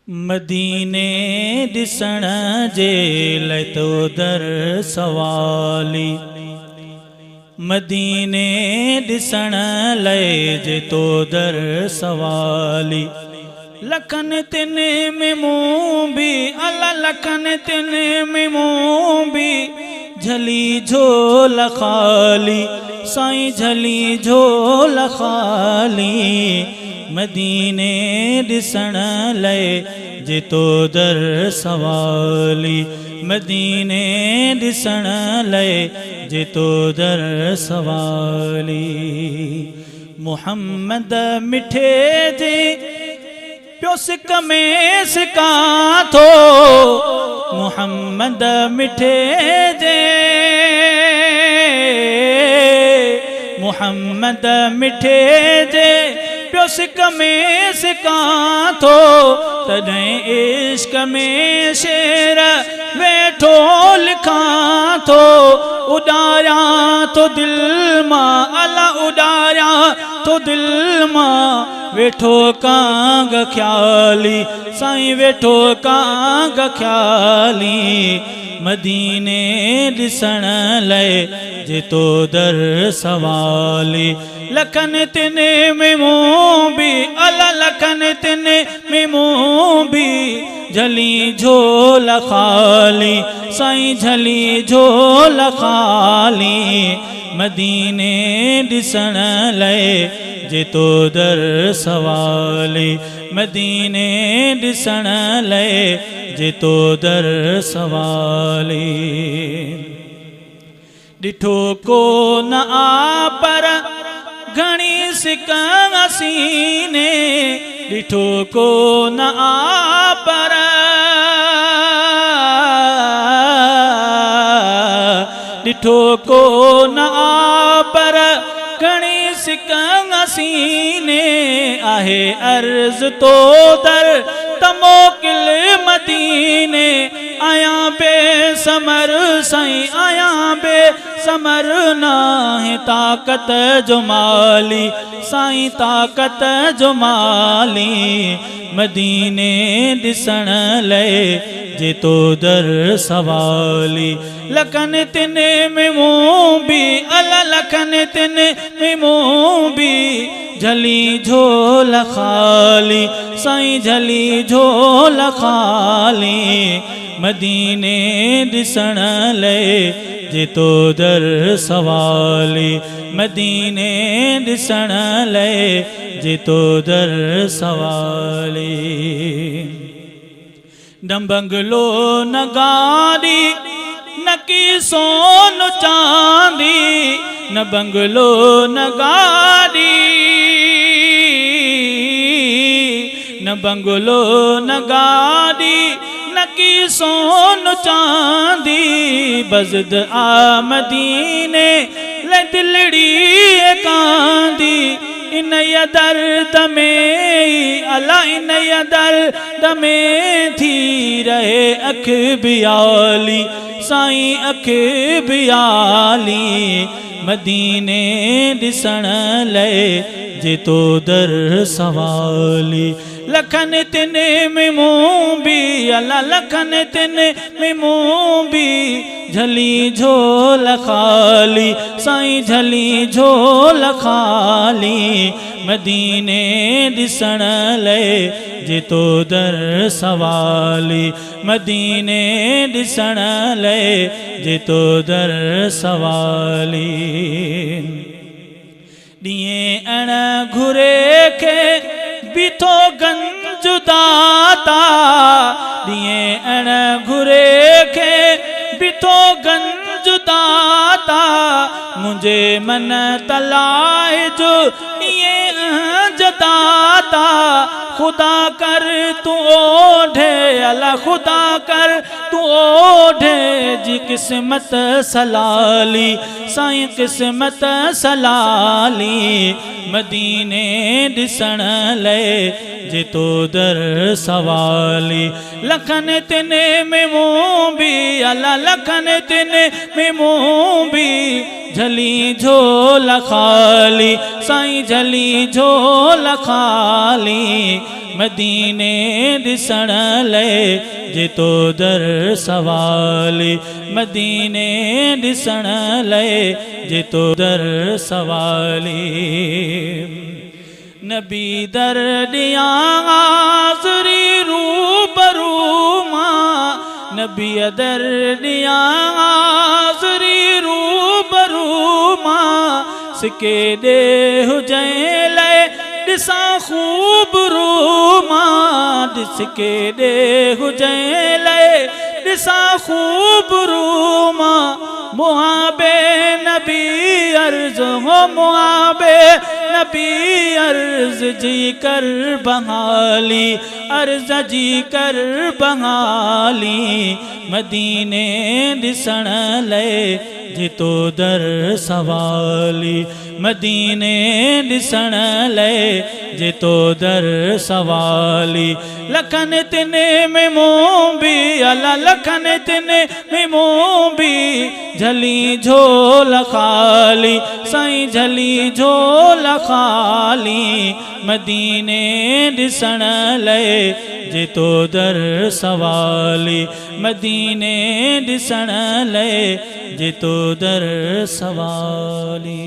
मदीने ॾिसण जे लाइ तो दर सवाली, मदीने ॾिसण लाइ जे तो दर सवाली। लखन तिन में मूं भी अला लखन तिन में मूं भी झली झोल खाली, साईं झली झोल खाली। मदीने ॾिसण लाइ जे तो दर सवाली, मदीने ॾिसण लाइ जे तो दर सवाली। मुहम्मद मिठे जे प्यो सिक में सिका थो, मुहम्मद मिठे जे मुहम्मद मिठे जे प्यो सिक में सिका थो, तॾहिं इश्क में शेर वेठो लिखां थो। उॾारिया तो दिल मां अला उॾारिया तो दिल मां, वेठो कांग ख्याली साईं वेठो कांग ख्याली। मदीने ॾिसण लाइ जे तो दर सवाली, लखन तिन में मूं भी अला लखन तिन में मूं भी झली झोल खाली, साईं झली झोल खाली। मदीने ॾिसण लाइ जे तो दर सवाली, मदीने ॾिसण लाइ जे तो दर सवाली। ॾिठो को न आ पर घणी सिक सीने, ॾिठो को न आ पर ॾिठो को न आ पर घणी सिक सीने। आहे अर्ज़ तो दर त मोकिल मदीने, आया बेसमर साईं आया बेसमर नाहे ताक़त जो माली, साईं ताक़त जो माली। मदीने ॾिसण लाइ जे तो दर सवाली, लखन तिन में मूं भी अला लखन तिन में मूं भी झली झोल खाली, साईं झली झोल खाली। मदीने ॾिसण लाइ जे तो दर सवाली, मदीने ॾिसण लाइ जे तो दर सवाली। न बंगलो न गाड़ी न की सोन चांदी, न बंगलो न गाड़ी न बंगलो न गाड़ी न की सोन चांदी। बज़द आ मदीने ले दिलड़ी कांदी, इन दर्द में अला इन दर्द में थी रहे अख बियाली, साईं अख बियाली। मदीने ॾिसण लाइ जे तो दर सवाली, लखन तिन में मूं भी अला लखन तिन में मूं भी झली झोल खाली, साईं झली झोल खाली। मदीने ॾिसण लाइ जे तो दर सवाली, मदीने ॾिसण लाइ जे तो दर सवाली। ॾींहं अण घुरे खे बीठो गंज दाता, ॾींहं अण घुरे खे बीठो गंज दाता। मुंहिंजे मन तलाए जो ईअं जदाता, खुदा कर तू ओढ़े अला खुदा कर तू ओढ़े जी किस्मत सलाली, साईं किस्मत सलाली। मदीने ॾिसण लाइ जे तो दर सवाली, लखन तिन में मूं भी अला लखन तिन में मूं भी झली झोल खाली, साईं झली झोल खाली। मदीने ॾिसण लाइ जे तो दर सवाली मदीने ॾिसण लाइ जे तो दर सवाली नबी दर ॾियां हाज़री रूबरू मां नबी दर ॾियां हाज़री रूबरू मां सिके ॾे हुजैं लाइ ॾिसां ख़ूबरू मां ॾिस के ॾे हुजैं लाइ ॾिसां ख़ूबरू मां मुहाबे नबी अर्ज़ हो मुहाबे नबी अर्ज़ जी कर बहाली अर्ज़ जी कर बहाली मदीने ॾिसण लाइ जे तो दर सवाली मदीने ॾिसण लाइ जे तो दर सवाली लखन तिने में मूं बि अला लखन तिने में मूं बि झली झोल खाली साईं झली झोल खाली मदीने ॾिसण लाइ जे तो दर सवाली मदीने ॾिसण लाइ जे तो दर सवाली